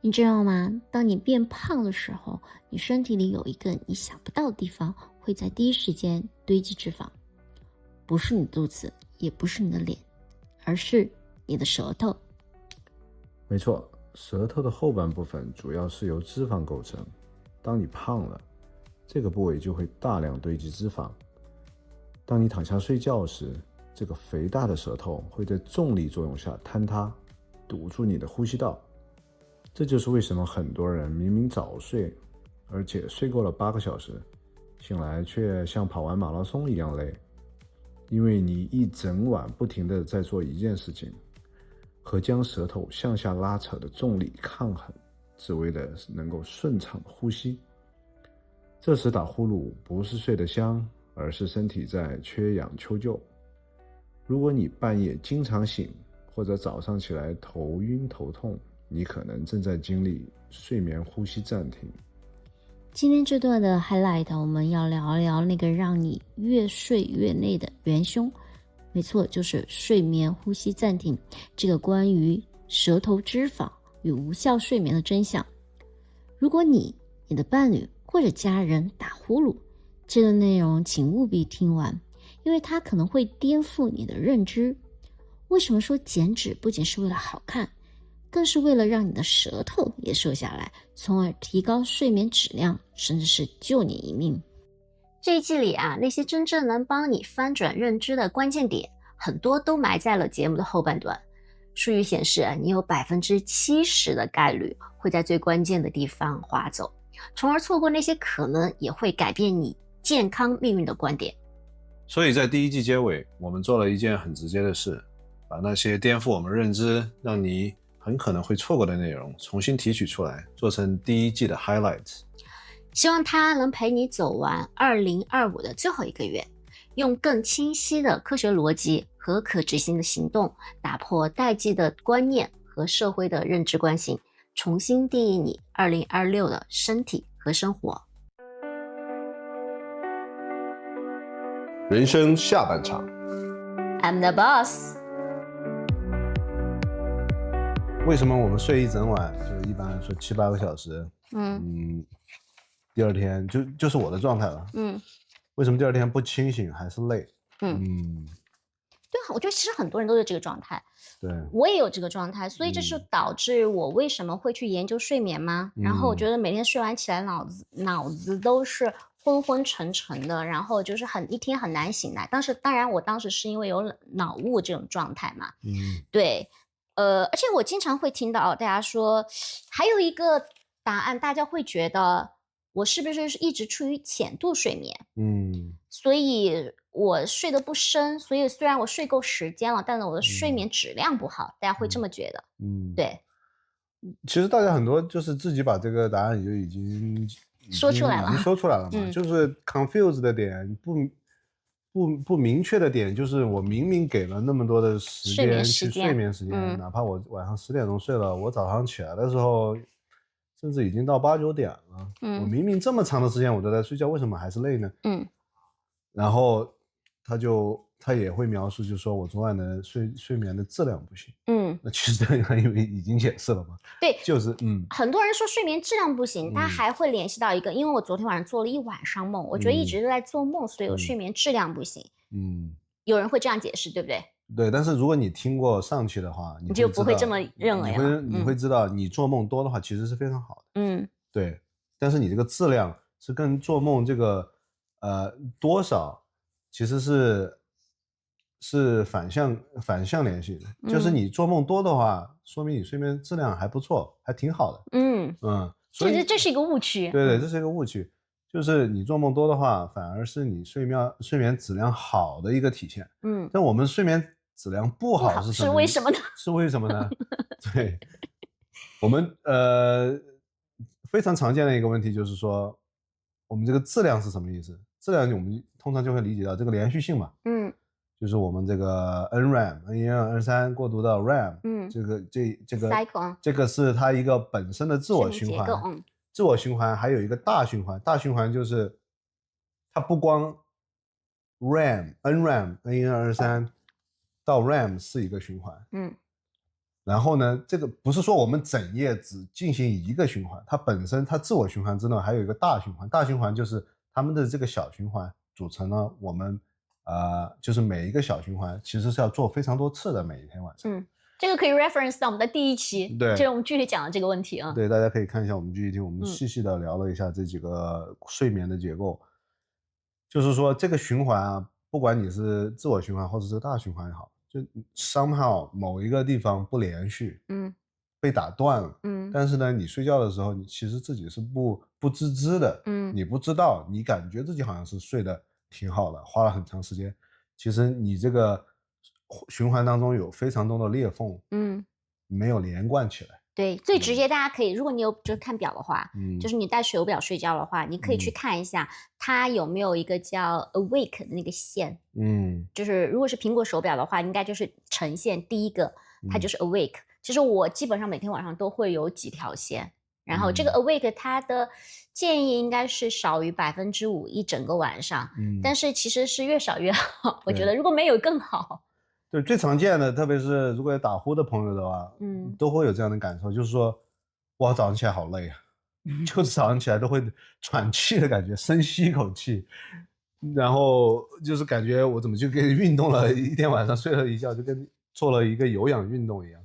你知道吗？当你变胖的时候，你身体里有一个你想不到的地方会在第一时间堆积脂肪，不是你肚子，也不是你的脸，而是你的舌头。没错，舌头的后半部分主要是由脂肪构成。当你胖了，这个部位就会大量堆积脂肪。当你躺下睡觉时，这个肥大的舌头会在重力作用下坍塌，堵住你的呼吸道。这就是为什么很多人明明早睡，而且睡够了8个小时，醒来却像跑完马拉松一样累。因为你一整晚不停地在做一件事情，和将舌头向下拉扯的重力抗衡，只为了能够顺畅呼吸。这时打呼噜不是睡得香，而是身体在缺氧求救。如果你半夜经常醒，或者早上起来头晕头痛，你可能正在经历睡眠呼吸暂停。今天这段的 highlight 我们要聊一聊那个让你越睡越累的元凶。没错，就是睡眠呼吸暂停，这个关于舌头脂肪与无效睡眠的真相。如果你的伴侣或者家人打呼噜，这段内容请务必听完，因为它可能会颠覆你的认知。为什么说减脂不仅是为了好看，更是为了让你的舌头也瘦下来，从而提高睡眠质量，甚至是救你一命。这一季里啊，那些真正能帮你翻转认知的关键点，很多都埋在了节目的后半段。数据显示你有70%的概率会在最关键的地方划走，从而错过那些可能也会改变你健康命运的观点。所以在第一季结尾，我们做了一件很直接的事，把那些颠覆我们认知，让你很可能会错过的内容重新提取出来，做成第一季的 highlights。 希望它能陪你走完2025的最后1个月，用更清晰的科学逻辑和可执行的行动，打破代际的观念和社会的认知惯性，重新定义你2026的身体和生活。人生下半场， I'm the boss。 为什么我们睡一整晚，就一般来说7-8个小时，第二天就是我的状态了。为什么第二天不清醒还是累？对啊，我觉得其实很多人都是这个状态，对，我也有这个状态，所以这是导致我为什么会去研究睡眠吗？然后我觉得每天睡完起来脑子都是昏昏沉沉的，然后就是一天很难醒来。当然我当时是因为有脑雾这种状态嘛。对，而且我经常会听到大家说，还有一个答案，大家会觉得我是不是一直处于浅度睡眠？所以我睡得不深，所以虽然我睡够时间了，但是我的睡眠质量不好，大家会这么觉得。对，其实大家很多就是自己把这个答案就已经说出来了，已经说出来了嘛。就是 confuse 的点，不明确的点，就是我明明给了那么多的时间去睡眠时间，哪怕我晚上10点钟睡了，我早上起来的时候甚至已经到8、9点了，我明明这么长的时间我都在睡觉，为什么还是累呢？然后他也会描述，就是说我昨晚的睡眠的质量不行。那其实他因为已经解释了嘛。对，就是很多人说睡眠质量不行，他还会联系到一个，因为我昨天晚上做了一晚上梦，我觉得一直都在做梦，所以我睡眠质量不行。有人会这样解释，对不对？对，但是如果你听过上期的话，你就不会这么认为了。你会知道，你做梦多的话其实是非常好的。对，但是你这个质量是跟做梦这个多少其实是反向联系的。就是你做梦多的话，说明你睡眠质量还不错，还挺好的。所以这是一个误区。对，这是一个误区。就是你做梦多的话，反而是你睡眠质量好的一个体现。但我们睡眠质量不好是为什么呢？是为什么呢？对，我们非常常见的一个问题就是说，我们这个质量是什么意思？质量我们通常就会理解到这个连续性嘛。就是我们这个 NREM、N1、N3 过渡到 REM，这个是它一个本身的自我循环。自我循环还有一个大循环，大循环就是它不光 NREM、N1、N3 到 REM 是一个循环，然后呢，这个不是说我们整夜只进行一个循环，它本身它自我循环之内还有一个大循环，大循环就是他们的这个小循环组成了我们就是每一个小循环其实是要做非常多次的，每一天晚上。这个可以 reference 到我们的第1期，对，就是我们具体讲的这个问题啊。对，大家可以看一下我们具体我们细细的聊了一下这几个睡眠的结构，就是说这个循环啊，不管你是自我循环或者是大循环也好，就 somehow 某一个地方不连续，被打断了，但是呢，你睡觉的时候，你其实自己是不自知的，你不知道，你感觉自己好像是睡得挺好的，花了很长时间，其实你这个循环当中有非常多的裂缝，没有连贯起来。对，最直接大家可以，如果你有就是看表的话，就是你戴手表睡觉的话，你可以去看一下它有没有一个叫 awake 的那个线，就是如果是苹果手表的话，应该就是呈现第一个，它就是 awake。其实我基本上每天晚上都会有几条线，然后这个 awake 它的建议应该是少于5%一整个晚上，但是其实是越少越好，我觉得如果没有更好。对，最常见的，特别是如果有打呼的朋友的话，都会有这样的感受，就是说，哇，早上起来好累啊，就是早上起来都会喘气的感觉，深吸一口气，然后就是感觉我怎么就跟运动了一天晚上，睡了一觉，就跟做了一个有氧运动一样。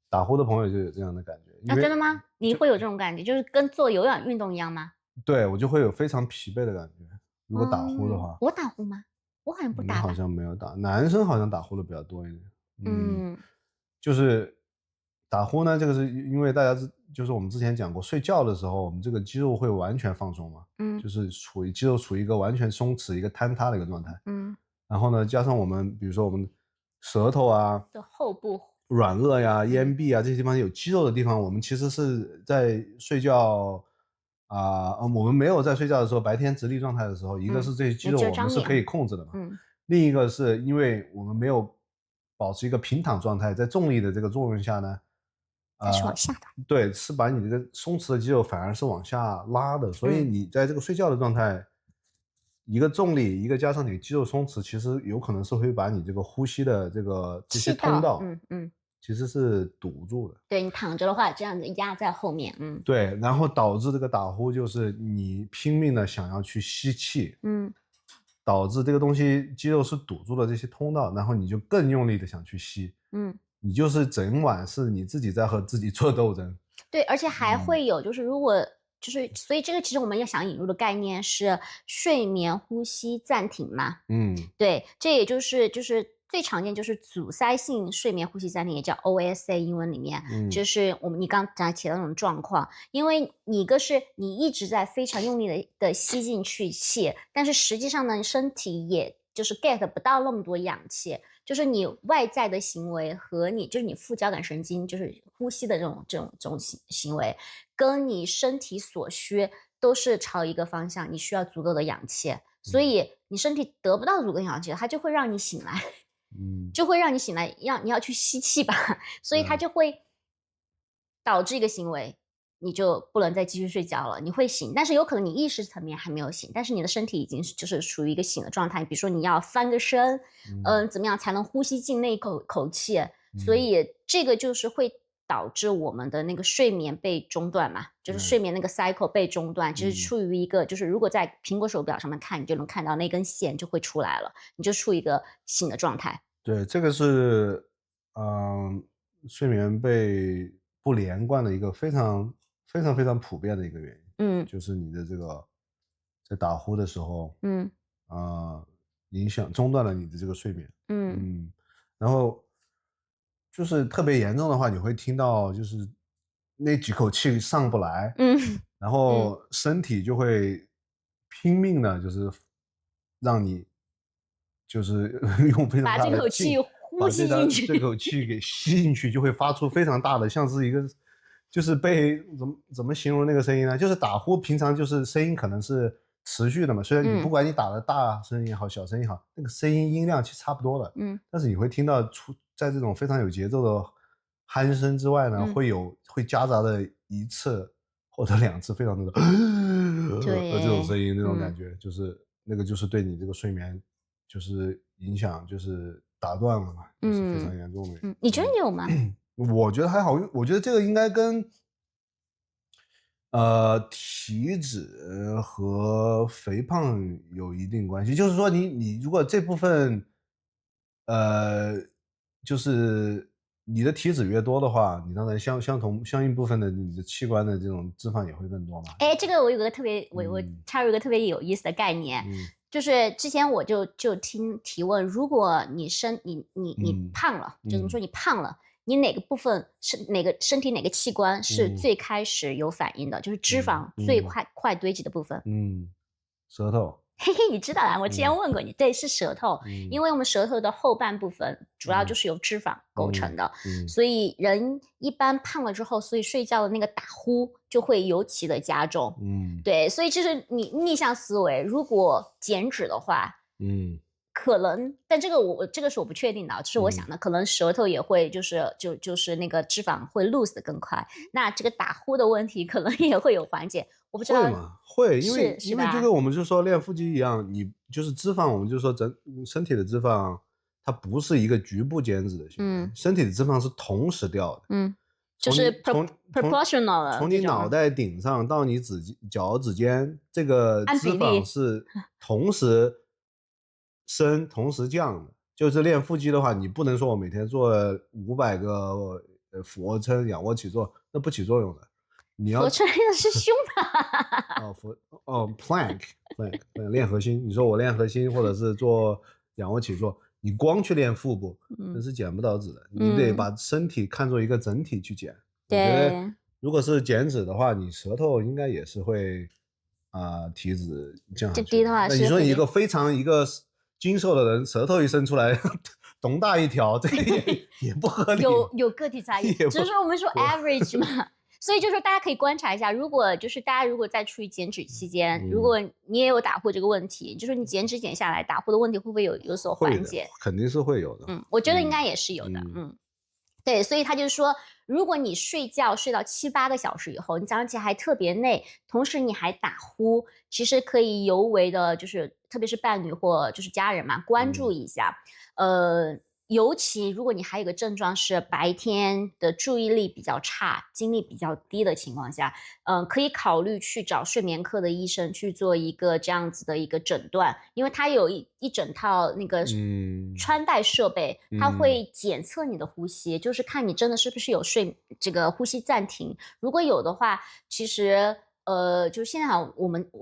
打呼的朋友就有这样的感觉。真的吗？你会有这种感觉，就是跟做有氧运动一样吗？对，我就会有非常疲惫的感觉，如果打呼的话。我打呼吗？我好像不打。你好像没有打，男生好像打呼的比较多一点。就是打呼呢，这个是因为大家就是我们之前讲过，睡觉的时候我们这个肌肉会完全放松嘛，就是肌肉处于一个完全松弛、一个坍塌的一个状态。然后呢，加上我们比如说我们舌头啊的后部、软腭呀、咽壁啊这些地方有肌肉的地方，我们其实是在睡觉。我们没有在睡觉的时候，白天直立状态的时候，一个是这些肌肉我们是可以控制的嘛，另一个是因为我们没有保持一个平躺状态，在重力的这个作用下呢，它是往下的，对，是把你这个松弛的肌肉反而是往下拉的，所以你在这个睡觉的状态，一个重力，一个加上你肌肉松弛，其实有可能是会把你这个呼吸的这些通道，其实是堵住的。对，你躺着的话，这样子压在后面，对，然后导致这个打呼就是你拼命的想要去吸气，导致这个东西肌肉是堵住了这些通道，然后你就更用力的想去吸，你就是整晚是你自己在和自己做斗争。对，而且还会有就是如果就是所以这个其实我们要想引入的概念是睡眠呼吸暂停嘛，对，这也就是最常见就是阻塞性睡眠呼吸暂停，也叫 OSA， 英文里面，就是你刚才提到那种状况，因为你一个是你一直在非常用力的吸进去气，但是实际上呢，身体也就是 get 不到那么多氧气，就是你外在的行为和就是你副交感神经就是呼吸的这种行为，跟你身体所需都是朝一个方向，你需要足够的氧气，所以你身体得不到足够的氧气，它就会让你醒来。就会让你醒来，你要去吸气吧，所以它就会导致一个行为，你就不能再继续睡觉了，你会醒，但是有可能你意识层面还没有醒，但是你的身体已经就是处于一个醒的状态，比如说你要翻个身，怎么样才能呼吸进那口气，所以这个就是会导致我们的那个睡眠被中断嘛，就是睡眠那个 cycle 被中断，就是处于一个就是如果在苹果手表上面看，你就能看到那根线就会出来了，你就处于一个醒的状态。对，这个是睡眠被不连贯的一个非常普遍的一个原因。就是你的这个在打呼的时候，中断了你的这个睡眠。然后就是特别严重的话，你会听到就是那几口气上不来，然后身体就会拼命的，就是让你就是用非常大的把这口气呼吸进去，这口气给吸进去，就会发出非常大的，像是一个就是被怎么形容那个声音呢？就是打呼平常就是声音可能是持续的嘛，虽然你不管你打的大声也好，小声也好，那个声音音量其实差不多的，但是你会听到在这种非常有节奏的鼾声之外呢，会夹杂的一次或者两次非常那种这种声音，那种感觉，就是那个就是对你这个睡眠就是影响就是打断了嘛，就是非常严重的。你觉得你有吗？我觉得还好，我觉得这个应该跟体脂和肥胖有一定关系。就是说你如果这部分就是你的体脂越多的话，你当然相应部分的你的器官的这种脂肪也会更多嘛。哎，这个我有个特别，我插入一个特别有意思的概念，就是之前我就听提问，如果你胖了，就怎么说你胖了，你哪个部分是身体哪个器官是最开始有反应的，就是脂肪最快堆积的部分？舌头。嘿嘿，你知道啊，我之前问过你，对，是舌头，因为我们舌头的后半部分主要就是由脂肪构成的，所以人一般胖了之后，所以睡觉的那个打呼就会尤其的加重，对，所以就是你逆向思维，如果减脂的话，可能，但这个是我不确定的，这是我想的，可能舌头也会就是那个脂肪会 lose 的更快，那这个打呼的问题可能也会有缓解，我不知道。会吗？会，因为这个我们就说练腹肌一样，你就是脂肪，我们就说身体的脂肪，它不是一个局部减脂的行为，身体的脂肪是同时掉的，就是 proportional 的，从你脑袋顶上到你脚趾尖，这个脂肪是同时升同时降的。就是练腹肌的话，你不能说我每天做500个俯卧撑、仰卧起坐，那不起作用的。你要我这练的是胸吧？plank 练核心。你说我练核心或者是做仰卧起坐，你光去练腹部，那是减不到脂的。你得把身体看作一个整体去减。我觉得如果是减脂的话，你舌头应该也是会体脂降下去。低的话，那你说你一个非常精瘦的人，舌头一伸出来咚大一条，这个也不合理。有个体差异，只是说我们说 average 嘛。所以就是说大家可以观察一下，如果大家如果在处于减脂期间，如果你也有打呼这个问题，就是你减脂减下来，打呼的问题会不会有所缓解？肯定是会有的。我觉得应该也是有的。对，所以他就是说，如果你睡觉睡到7、8个小时以后，你早上起来还特别累，同时你还打呼，其实可以尤为的，就是特别是伴侣或就是家人嘛，关注一下。尤其如果你还有个症状是白天的注意力比较差、精力比较低的情况下，可以考虑去找睡眠科的医生去做一个这样子的一个诊断，因为它有一整套那个穿戴设备，它会检测你的呼吸，就是看你真的是不是有这个呼吸暂停，如果有的话，其实就是现在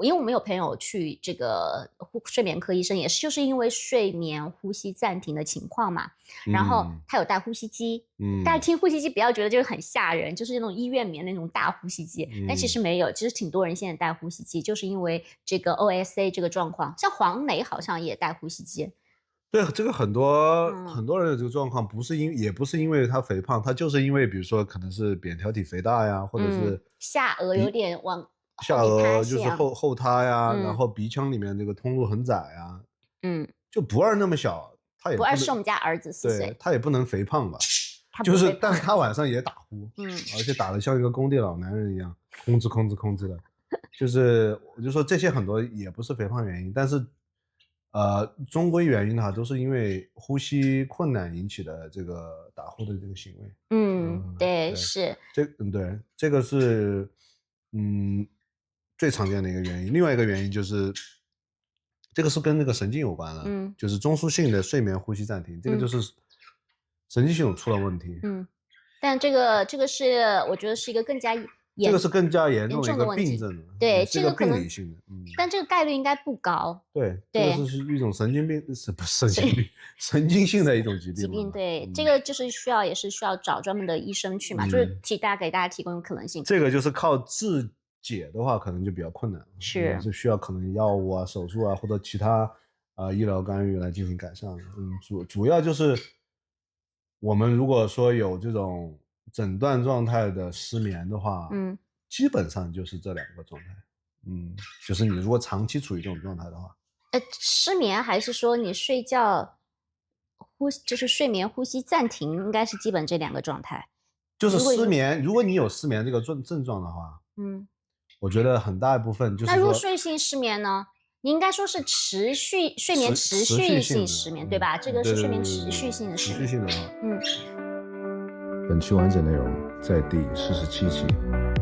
因为我们有朋友去这个睡眠科医生，也是就是因为睡眠呼吸暂停的情况嘛，然后他有带呼吸机，大家听呼吸机不要觉得就是很吓人，就是那种医院里面那种大呼吸机，但其实没有，其实挺多人现在带呼吸机，就是因为这个 OSA 这个状况，像黄磊好像也带呼吸机。对，这个很多人有这个状况，也不是因为他肥胖，他就是因为比如说可能是扁桃体肥大呀，或者是下颚有点往下颚就是后塌呀，然后鼻腔里面这个通路很窄呀，就不二那么小，他也不二是我们家儿子4岁，对，他也不能肥胖吧，就是但是他晚上也打呼，而且打得像一个工地老男人一样，控制的，就是我就说这些很多也不是肥胖原因，但是终归原因的话，都是因为呼吸困难引起的这个打呼的这个行为。对，是对，这个是最常见的一个原因。另外一个原因就是这个是跟那个神经有关的，就是中枢性的睡眠呼吸暂停，这个就是神经系统出了问题。但这个是我觉得是一个更加这个是更加严重的一个病症，对，这个病理性的，但这个概率应该不高。对，这个是一种神经病，不是神经病，神经性的一种疾病。对，这个就是也是需要找专门的医生去嘛，就是给大家提供可能性。这个就是靠自解的话，可能就比较困难，是需要可能药物啊、手术啊或者其他医疗干预来进行改善。主要就是我们如果说有这种诊断状态的失眠的话，基本上就是这2个状态，就是你如果长期处于这种状态的话，失眠还是说你睡觉就是睡眠呼吸暂停，应该是基本这2个状态。就是失眠，如果你有失眠这个症状的话，我觉得很大一部分就是那入睡性失眠呢？你应该说是睡眠持续性失眠，对吧？这个是睡眠持续性的失眠。本期完整内容在第47期。